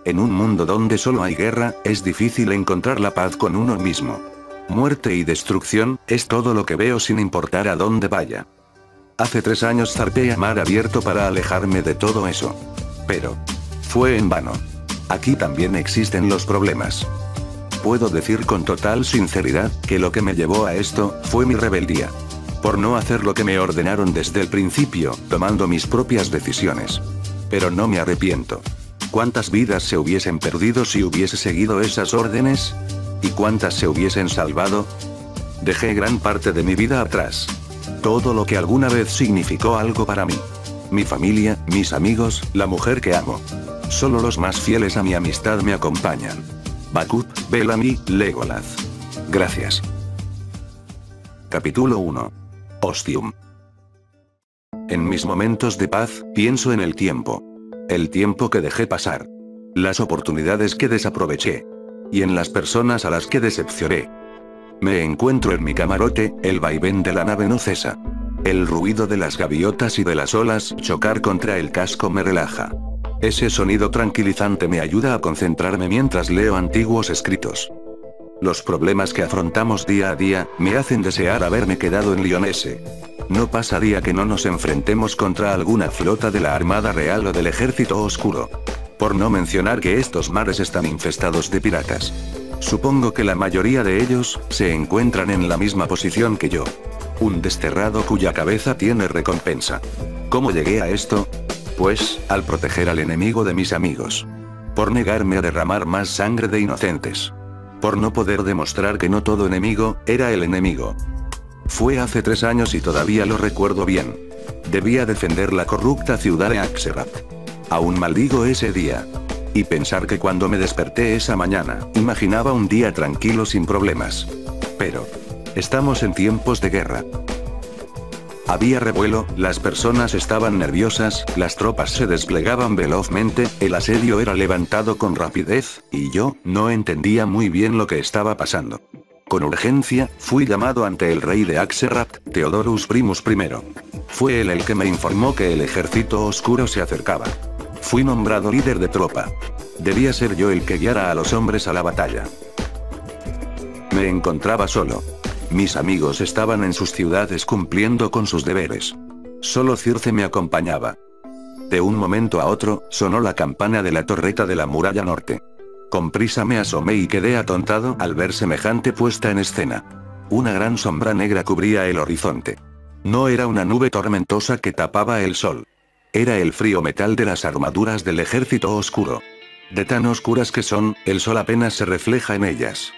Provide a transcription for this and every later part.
En un mundo donde solo hay guerra, es difícil encontrar la paz con uno mismo. Muerte y destrucción, es todo lo que veo sin importar a dónde vaya. Hace 3 años zarpé a mar abierto para alejarme de todo eso. Pero fue en vano. Aquí también existen los problemas. Puedo decir con total sinceridad, que lo que me llevó a esto, fue mi rebeldía. Por no hacer lo que me ordenaron desde el principio, tomando mis propias decisiones. Pero no me arrepiento. ¿Cuántas vidas se hubiesen perdido si hubiese seguido esas órdenes? ¿Y cuántas se hubiesen salvado? Dejé gran parte de mi vida atrás. Todo lo que alguna vez significó algo para mí. Mi familia, mis amigos, la mujer que amo. Solo los más fieles a mi amistad me acompañan. Bakut, Bellamy, Legolas. Gracias. Capítulo 1. Ostium. En mis momentos de paz, pienso en el tiempo. El tiempo que dejé pasar. Las oportunidades que desaproveché. Y en las personas a las que decepcioné. Me encuentro en mi camarote, el vaivén de la nave no cesa. El ruido de las gaviotas y de las olas chocar contra el casco me relaja. Ese sonido tranquilizante me ayuda a concentrarme mientras leo antiguos escritos. Los problemas que afrontamos día a día, me hacen desear haberme quedado en Lyonesse. No pasa día que no nos enfrentemos contra alguna flota de la Armada Real o del Ejército Oscuro. Por no mencionar que estos mares están infestados de piratas. Supongo que la mayoría de ellos, se encuentran en la misma posición que yo. Un desterrado cuya cabeza tiene recompensa. ¿Cómo llegué a esto? Pues, al proteger al enemigo de mis amigos. Por negarme a derramar más sangre de inocentes. Por no poder demostrar que no todo enemigo, era el enemigo. Fue hace 3 años y todavía lo recuerdo bien. Debía defender la corrupta ciudad de Axerat. Aún maldigo ese día. Y pensar que cuando me desperté esa mañana, imaginaba un día tranquilo sin problemas. Pero estamos en tiempos de guerra. Había revuelo, las personas estaban nerviosas, las tropas se desplegaban velozmente, el asedio era levantado con rapidez, y yo, no entendía muy bien lo que estaba pasando. Con urgencia, fui llamado ante el rey de Axerat, Theodorus Primus I. Fue él el que me informó que el ejército oscuro se acercaba. Fui nombrado líder de tropa. Debía ser yo el que guiara a los hombres a la batalla. Me encontraba solo. Mis amigos estaban en sus ciudades cumpliendo con sus deberes. Solo Circe me acompañaba. De un momento a otro, sonó la campana de la torreta de la muralla norte. Con prisa me asomé y quedé atontado al ver semejante puesta en escena. Una gran sombra negra cubría el horizonte. No era una nube tormentosa que tapaba el sol. Era el frío metal de las armaduras del ejército oscuro. De tan oscuras que son, el sol apenas se refleja en ellas.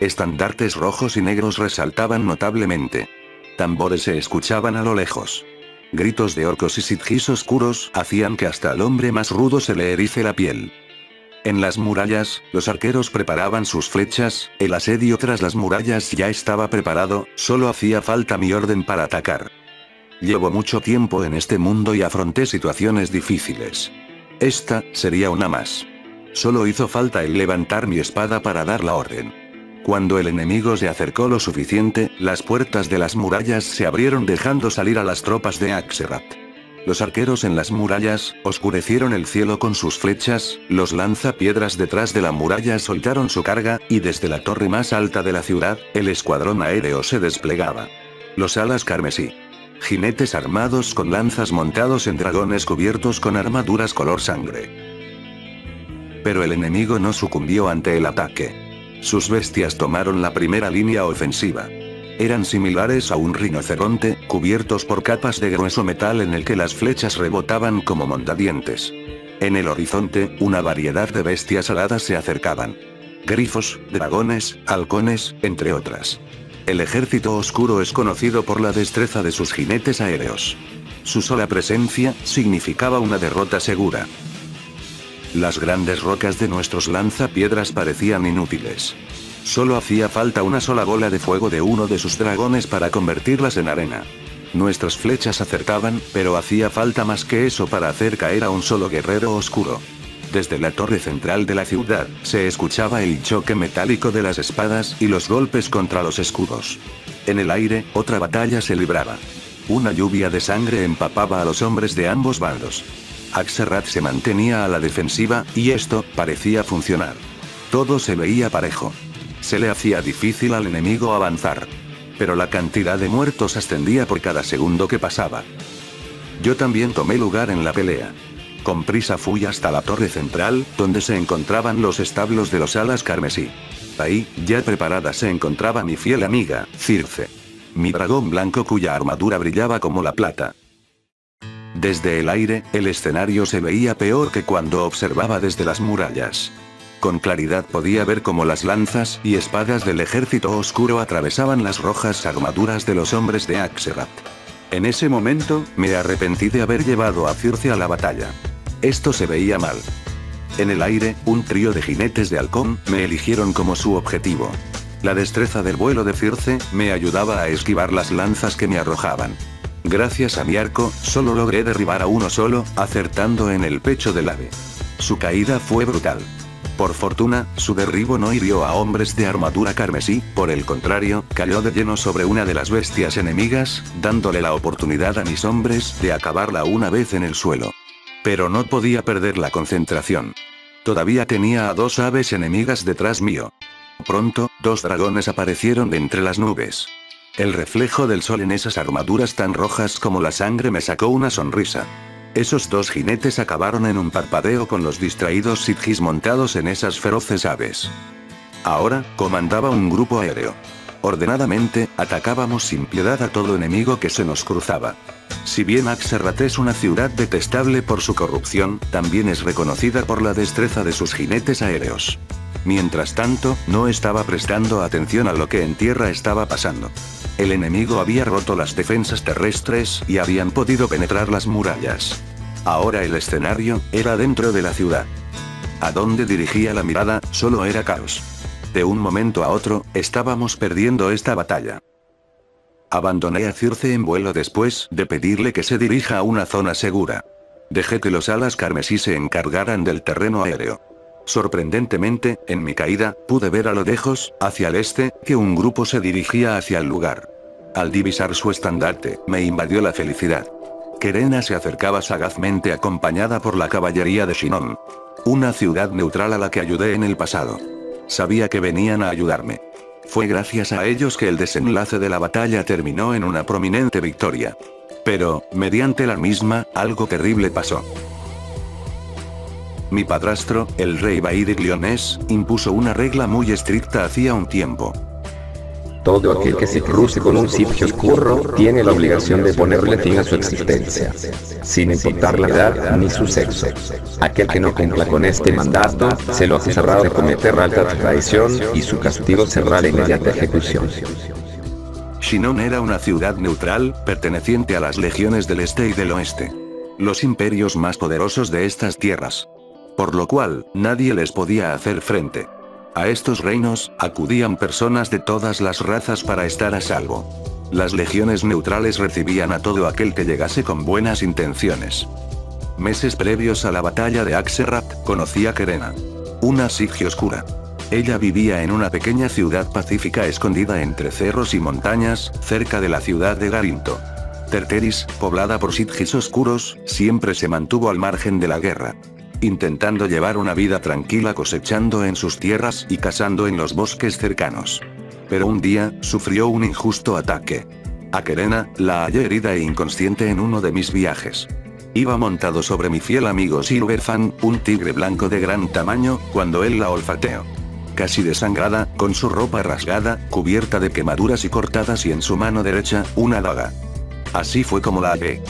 Estandartes rojos y negros resaltaban notablemente. Tambores se escuchaban a lo lejos. Gritos de orcos y sitjis oscuros hacían que hasta al hombre más rudo se le erice la piel. En las murallas, los arqueros preparaban sus flechas, el asedio tras las murallas ya estaba preparado, solo hacía falta mi orden para atacar. Llevo mucho tiempo en este mundo y afronté situaciones difíciles. Esta sería una más. Solo hizo falta el levantar mi espada para dar la orden. Cuando el enemigo se acercó lo suficiente, las puertas de las murallas se abrieron dejando salir a las tropas de Axerat. Los arqueros en las murallas, oscurecieron el cielo con sus flechas, los lanzapiedras detrás de la muralla soltaron su carga, y desde la torre más alta de la ciudad, el escuadrón aéreo se desplegaba. Los alas carmesí. Jinetes armados con lanzas montados en dragones cubiertos con armaduras color sangre. Pero el enemigo no sucumbió ante el ataque. Sus bestias tomaron la primera línea ofensiva. Eran similares a un rinoceronte, cubiertos por capas de grueso metal en el que las flechas rebotaban como mondadientes. En el horizonte, una variedad de bestias aladas se acercaban. Grifos, dragones, halcones, entre otras. El ejército oscuro es conocido por la destreza de sus jinetes aéreos. Su sola presencia, significaba una derrota segura. Las grandes rocas de nuestros lanzapiedras parecían inútiles. Solo hacía falta una sola bola de fuego de uno de sus dragones para convertirlas en arena. Nuestras flechas acertaban, pero hacía falta más que eso para hacer caer a un solo guerrero oscuro. Desde la torre central de la ciudad, se escuchaba el choque metálico de las espadas y los golpes contra los escudos. En el aire, otra batalla se libraba. Una lluvia de sangre empapaba a los hombres de ambos bandos. Axelrad se mantenía a la defensiva, y esto parecía funcionar. Todo se veía parejo. Se le hacía difícil al enemigo avanzar. Pero la cantidad de muertos ascendía por cada segundo que pasaba. Yo también tomé lugar en la pelea. Con prisa fui hasta la torre central, donde se encontraban los establos de los alas carmesí. Ahí, ya preparada se encontraba mi fiel amiga, Circe. Mi dragón blanco cuya armadura brillaba como la plata. Desde el aire, el escenario se veía peor que cuando observaba desde las murallas. Con claridad podía ver cómo las lanzas y espadas del ejército oscuro atravesaban las rojas armaduras de los hombres de Axelrad. En ese momento, me arrepentí de haber llevado a Circe a la batalla. Esto se veía mal. En el aire, un trío de jinetes de halcón me eligieron como su objetivo. La destreza del vuelo de Circe me ayudaba a esquivar las lanzas que me arrojaban. Gracias a mi arco, solo logré derribar a uno solo, acertando en el pecho del ave. Su caída fue brutal. Por fortuna, su derribo no hirió a hombres de armadura carmesí, por el contrario, cayó de lleno sobre una de las bestias enemigas, dándole la oportunidad a mis hombres de acabarla una vez en el suelo. Pero no podía perder la concentración. Todavía tenía a 2 aves enemigas detrás mío. Pronto, 2 dragones aparecieron de entre las nubes. El reflejo del sol en esas armaduras tan rojas como la sangre me sacó una sonrisa. Esos 2 jinetes acabaron en un parpadeo con los distraídos Sithis montados en esas feroces aves. Ahora, comandaba un grupo aéreo. Ordenadamente, atacábamos sin piedad a todo enemigo que se nos cruzaba. Si bien Axelrad es una ciudad detestable por su corrupción, también es reconocida por la destreza de sus jinetes aéreos. Mientras tanto, no estaba prestando atención a lo que en tierra estaba pasando. El enemigo había roto las defensas terrestres y habían podido penetrar las murallas. Ahora el escenario era dentro de la ciudad. A donde dirigía la mirada, solo era caos. De un momento a otro, estábamos perdiendo esta batalla. Abandoné a Circe en vuelo después de pedirle que se dirija a una zona segura. Dejé que los alas carmesí se encargaran del terreno aéreo. Sorprendentemente, en mi caída, pude ver a lo lejos, hacia el este, que un grupo se dirigía hacia el lugar. Al divisar su estandarte, me invadió la felicidad. Querena se acercaba sagazmente acompañada por la caballería de Shinon. Una ciudad neutral a la que ayudé en el pasado. Sabía que venían a ayudarme. Fue gracias a ellos que el desenlace de la batalla terminó en una prominente victoria. Pero, mediante la misma, algo terrible pasó. Mi padrastro, el rey Bairigliones, impuso una regla muy estricta hacía un tiempo. Todo aquel que se cruce con un sitio oscuro tiene la obligación de ponerle fin a su existencia, sin importar la edad ni su sexo. Aquel que no cumpla con este mandato, se lo acusará de cometer alta traición y su castigo será la inmediata ejecución. Shinon era una ciudad neutral, perteneciente a las legiones del este y del oeste. Los imperios más poderosos de estas tierras. Por lo cual, nadie les podía hacer frente. A estos reinos, acudían personas de todas las razas para estar a salvo. Las legiones neutrales recibían a todo aquel que llegase con buenas intenciones. Meses previos a la batalla de Axelrad, conocí a Querena. Una Sithis oscura. Ella vivía en una pequeña ciudad pacífica escondida entre cerros y montañas, cerca de la ciudad de Garinto. Terteris, poblada por Sithis oscuros, siempre se mantuvo al margen de la guerra. Intentando llevar una vida tranquila cosechando en sus tierras y cazando en los bosques cercanos. Pero un día, sufrió un injusto ataque. A Querena, la hallé herida e inconsciente en uno de mis viajes. Iba montado sobre mi fiel amigo Silverfang, un tigre blanco de gran tamaño, cuando él la olfateó. Casi desangrada, con su ropa rasgada, cubierta de quemaduras y cortadas y en su mano derecha, una daga. Así fue como la hallé.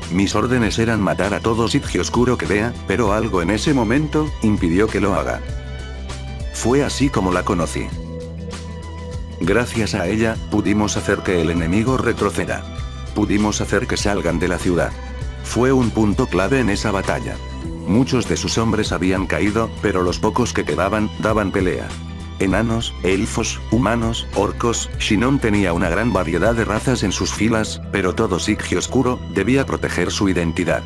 Mis órdenes eran matar a todo Sithis oscuro que vea, pero algo en ese momento, impidió que lo haga. Fue así como la conocí. Gracias a ella, pudimos hacer que el enemigo retroceda. Pudimos hacer que salgan de la ciudad. Fue un punto clave en esa batalla. Muchos de sus hombres habían caído, pero los pocos que quedaban, daban pelea. Enanos, elfos, humanos, orcos, Shinon tenía una gran variedad de razas en sus filas, pero todo Sithis oscuro debía proteger su identidad.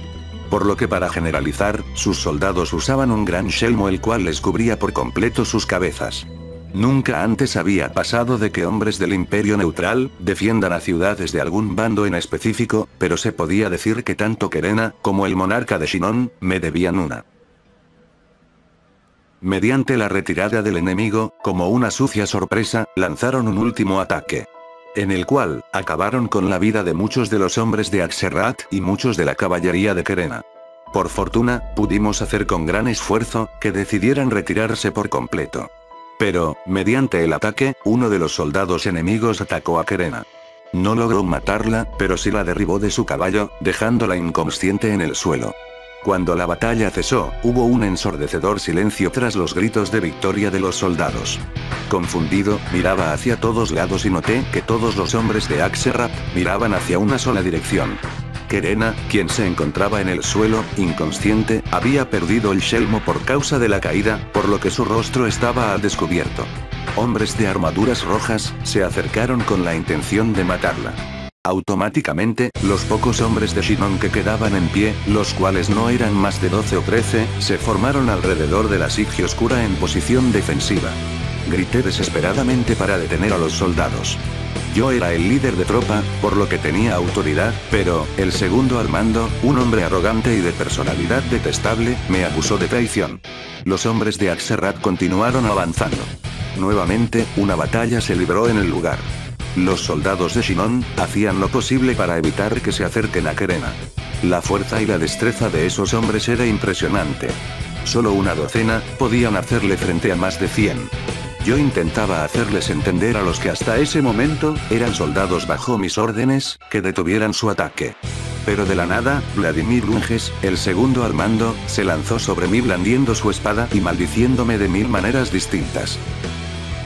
Por lo que para generalizar, sus soldados usaban un gran yelmo el cual les cubría por completo sus cabezas. Nunca antes había pasado de que hombres del Imperio Neutral defiendan a ciudades de algún bando en específico, pero se podía decir que tanto Kerena como el monarca de Shinon me debían una. Mediante la retirada del enemigo, como una sucia sorpresa, lanzaron un último ataque, en el cual acabaron con la vida de muchos de los hombres de Axerrat y muchos de la caballería de Kerena. Por fortuna, pudimos hacer con gran esfuerzo que decidieran retirarse por completo. Pero, mediante el ataque, uno de los soldados enemigos atacó a Kerena. No logró matarla, pero sí la derribó de su caballo, dejándola inconsciente en el suelo. Cuando la batalla cesó, hubo un ensordecedor silencio tras los gritos de victoria de los soldados. Confundido, miraba hacia todos lados y noté que todos los hombres de Axerrat miraban hacia una sola dirección. Kerena, quien se encontraba en el suelo, inconsciente, había perdido el yelmo por causa de la caída, por lo que su rostro estaba al descubierto. Hombres de armaduras rojas se acercaron con la intención de matarla. Automáticamente, los pocos hombres de Shinon que quedaban en pie, los cuales no eran más de 12 o 13, se formaron alrededor de la Sigie Oscura en posición defensiva. Grité desesperadamente para detener a los soldados. Yo era el líder de tropa, por lo que tenía autoridad, pero, el segundo al mando, un hombre arrogante y de personalidad detestable, me acusó de traición. Los hombres de Axerrat continuaron avanzando. Nuevamente, una batalla se libró en el lugar. Los soldados de Shinon hacían lo posible para evitar que se acerquen a Kerena. La fuerza y la destreza de esos hombres era impresionante. Solo una docena podían hacerle frente a más de 100. Yo intentaba hacerles entender a los que hasta ese momento eran soldados bajo mis órdenes, que detuvieran su ataque. Pero de la nada, Vladimir Lunges, el segundo al mando, se lanzó sobre mí blandiendo su espada y maldiciéndome de 1000 maneras distintas.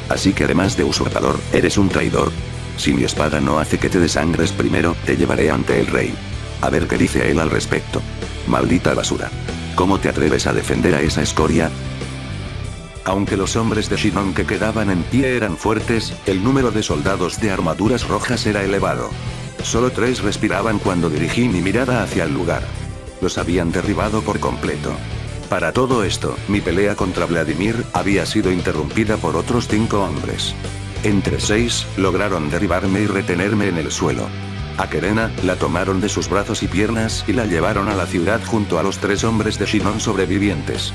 Así que además de usurpador, eres un traidor. Si mi espada no hace que te desangres primero, te llevaré ante el rey. A ver qué dice él al respecto. Maldita basura. ¿Cómo te atreves a defender a esa escoria? Aunque los hombres de Shinon que quedaban en pie eran fuertes, el número de soldados de armaduras rojas era elevado. Solo 3 respiraban cuando dirigí mi mirada hacia el lugar. Los habían derribado por completo. Para todo esto, mi pelea contra Vladimir había sido interrumpida por otros 5 hombres. Entre 6, lograron derribarme y retenerme en el suelo. A Kerena, la tomaron de sus brazos y piernas y la llevaron a la ciudad junto a los 3 hombres de Shinon sobrevivientes.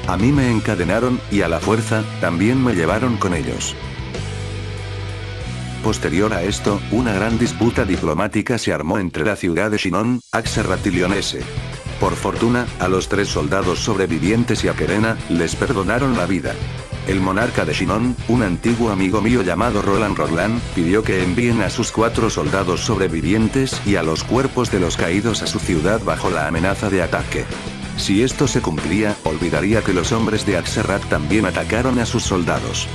A mí me encadenaron, y a la fuerza, también me llevaron con ellos. Posterior a esto, una gran disputa diplomática se armó entre la ciudad de Shinon, Axerrat y Lyonesse. Por fortuna, a los 3 soldados sobrevivientes y a Kerena, les perdonaron la vida. El monarca de Shinon, un antiguo amigo mío llamado Roland Roland, pidió que envíen a sus 4 soldados sobrevivientes y a los cuerpos de los caídos a su ciudad bajo la amenaza de ataque. Si esto se cumplía, olvidaría que los hombres de Axerrat también atacaron a sus soldados.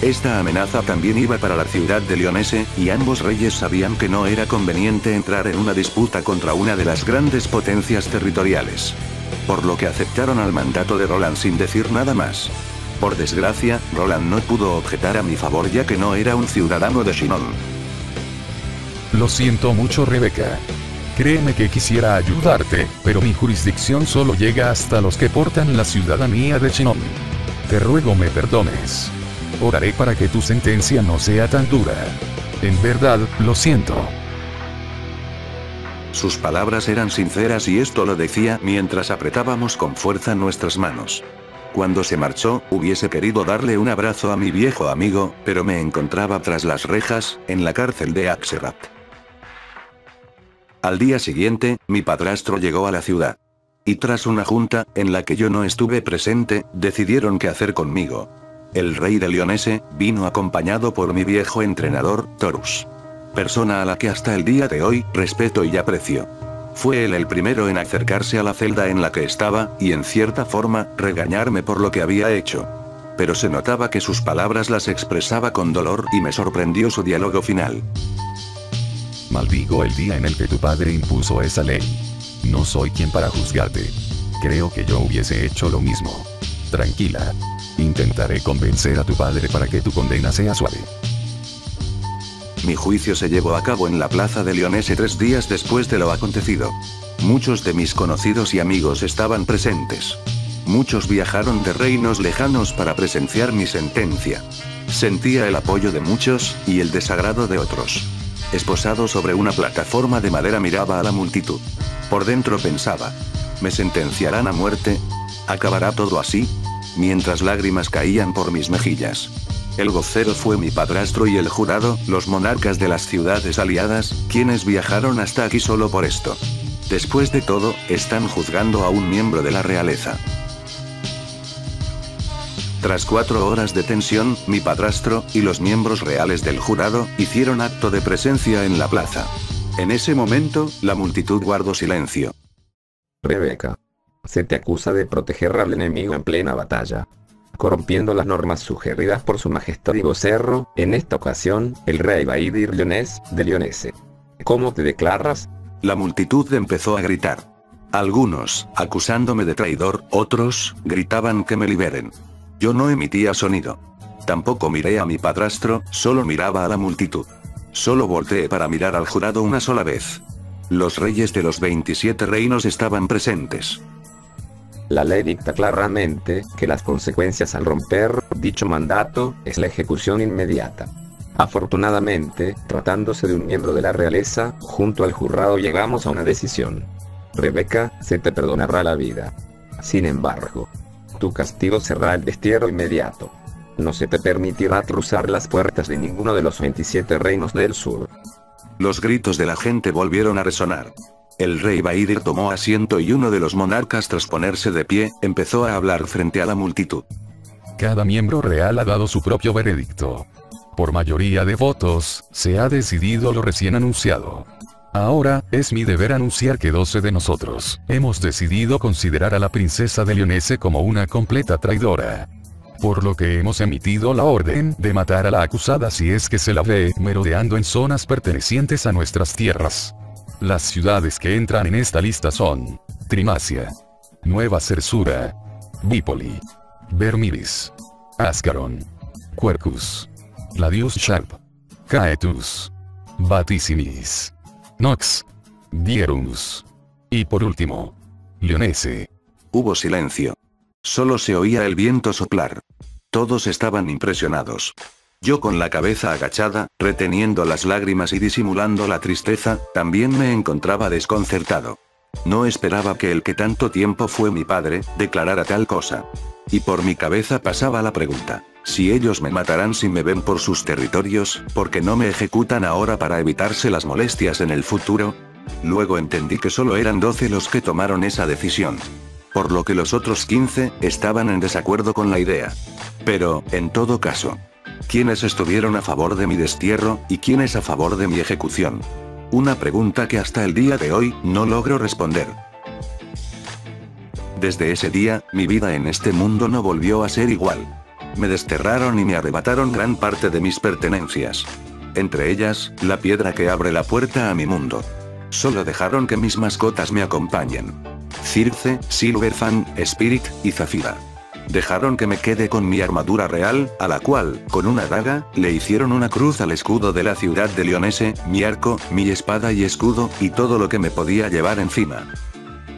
Esta amenaza también iba para la ciudad de Lyonesse, y ambos reyes sabían que no era conveniente entrar en una disputa contra una de las grandes potencias territoriales. Por lo que aceptaron al mandato de Roland sin decir nada más. Por desgracia, Roland no pudo objetar a mi favor ya que no era un ciudadano de Shinon. Lo siento mucho, Rebeca. Créeme que quisiera ayudarte, pero mi jurisdicción solo llega hasta los que portan la ciudadanía de Shinon. Te ruego me perdones. Oraré para que tu sentencia no sea tan dura. En verdad, lo siento. Sus palabras eran sinceras y esto lo decía mientras apretábamos con fuerza nuestras manos. Cuando se marchó, hubiese querido darle un abrazo a mi viejo amigo, pero me encontraba tras las rejas, en la cárcel de Axerrat. Al día siguiente, mi padrastro llegó a la ciudad. Y tras una junta, en la que yo no estuve presente, decidieron qué hacer conmigo. El rey de Lyonesse vino acompañado por mi viejo entrenador, Torus. Persona a la que hasta el día de hoy respeto y aprecio. Fue él el primero en acercarse a la celda en la que estaba, y en cierta forma, regañarme por lo que había hecho. Pero se notaba que sus palabras las expresaba con dolor y me sorprendió su diálogo final. Maldigo el día en el que tu padre impuso esa ley. No soy quien para juzgarte. Creo que yo hubiese hecho lo mismo. Tranquila. Intentaré convencer a tu padre para que tu condena sea suave. Mi juicio se llevó a cabo en la plaza de Lyonesse 3 días después de lo acontecido. Muchos de mis conocidos y amigos estaban presentes. Muchos viajaron de reinos lejanos para presenciar mi sentencia. Sentía el apoyo de muchos, y el desagrado de otros. Esposado sobre una plataforma de madera miraba a la multitud. Por dentro pensaba: ¿me sentenciarán a muerte? ¿Acabará todo así? Mientras lágrimas caían por mis mejillas. El vocero fue mi padrastro y el jurado, los monarcas de las ciudades aliadas, quienes viajaron hasta aquí solo por esto. Después de todo, están juzgando a un miembro de la realeza. Tras 4 horas de tensión, mi padrastro, y los miembros reales del jurado, hicieron acto de presencia en la plaza. En ese momento, la multitud guardó silencio. Rebeca. Se te acusa de proteger al enemigo en plena batalla, corrompiendo las normas sugeridas por su majestad y vocero, en esta ocasión, el rey Baidir Lyonés, de Lyonesse. ¿Cómo te declaras? La multitud empezó a gritar. Algunos, acusándome de traidor, otros, gritaban que me liberen. Yo no emitía sonido. Tampoco miré a mi padrastro, solo miraba a la multitud. Solo volteé para mirar al jurado una sola vez. Los reyes de los 27 reinos estaban presentes. La ley dicta claramente que las consecuencias al romper dicho mandato es la ejecución inmediata. Afortunadamente, tratándose de un miembro de la realeza, junto al jurado llegamos a una decisión. Rebeca, se te perdonará la vida. Sin embargo, tu castigo será el destierro inmediato. No se te permitirá cruzar las puertas de ninguno de los 27 reinos del sur. Los gritos de la gente volvieron a resonar. El rey Baidir tomó asiento y uno de los monarcas, tras ponerse de pie, empezó a hablar frente a la multitud. Cada miembro real ha dado su propio veredicto. Por mayoría de votos, se ha decidido lo recién anunciado. Ahora, es mi deber anunciar que 12 de nosotros, hemos decidido considerar a la princesa de Lyonesse como una completa traidora. Por lo que hemos emitido la orden de matar a la acusada si es que se la ve merodeando en zonas pertenecientes a nuestras tierras. Las ciudades que entran en esta lista son Trimacia, Nueva Cersura, Bípoli, Vermilis, Ascaron, Quercus, Ladius Sharp, Caetus, Vaticinis, Nox, Dierus. Y por último, Lyonesse. Hubo silencio. Solo se oía el viento soplar. Todos estaban impresionados. Yo, con la cabeza agachada, reteniendo las lágrimas y disimulando la tristeza, también me encontraba desconcertado. No esperaba que el que tanto tiempo fue mi padre, declarara tal cosa. Y por mi cabeza pasaba la pregunta: si ellos me matarán si me ven por sus territorios, ¿por qué no me ejecutan ahora para evitarse las molestias en el futuro? Luego entendí que solo eran 12 los que tomaron esa decisión. Por lo que los otros 15, estaban en desacuerdo con la idea. Pero, en todo caso, ¿quiénes estuvieron a favor de mi destierro, y quiénes a favor de mi ejecución? Una pregunta que hasta el día de hoy, no logro responder. Desde ese día, mi vida en este mundo no volvió a ser igual. Me desterraron y me arrebataron gran parte de mis pertenencias. Entre ellas, la piedra que abre la puerta a mi mundo. Solo dejaron que mis mascotas me acompañen. Circe, Silverfang, Spirit, y Zafira. Dejaron que me quede con mi armadura real, a la cual, con una daga, le hicieron una cruz al escudo de la ciudad de Lyonesse, mi arco, mi espada y escudo, y todo lo que me podía llevar encima.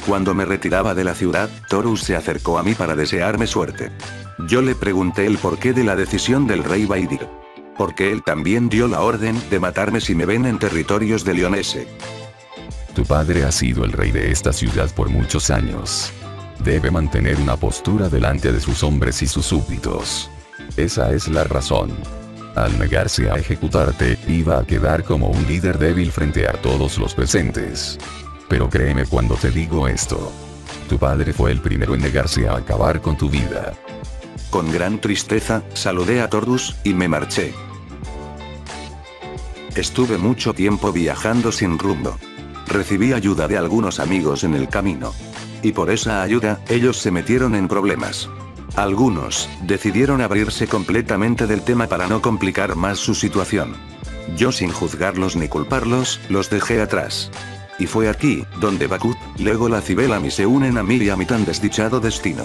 Cuando me retiraba de la ciudad, Torus se acercó a mí para desearme suerte. Yo le pregunté el porqué de la decisión del rey Baidir. Porque él también dio la orden de matarme si me ven en territorios de Lyonesse. Tu padre ha sido el rey de esta ciudad por muchos años. Debe mantener una postura delante de sus hombres y sus súbditos. Esa es la razón. Al negarse a ejecutarte, iba a quedar como un líder débil frente a todos los presentes. Pero créeme cuando te digo esto. Tu padre fue el primero en negarse a acabar con tu vida. Con gran tristeza, saludé a Torus, y me marché. Estuve mucho tiempo viajando sin rumbo. Recibí ayuda de algunos amigos en el camino. Y por esa ayuda, ellos se metieron en problemas. Algunos, decidieron abrirse completamente del tema para no complicar más su situación. Yo, sin juzgarlos ni culparlos, los dejé atrás. Y fue aquí, donde Bakut, Legolas y Bellamy se unen a mí y a mi tan desdichado destino.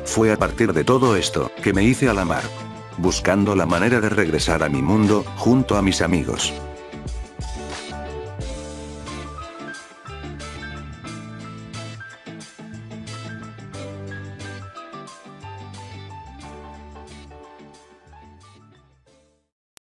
Fue a partir de todo esto, que me hice a la mar. Buscando la manera de regresar a mi mundo, junto a mis amigos.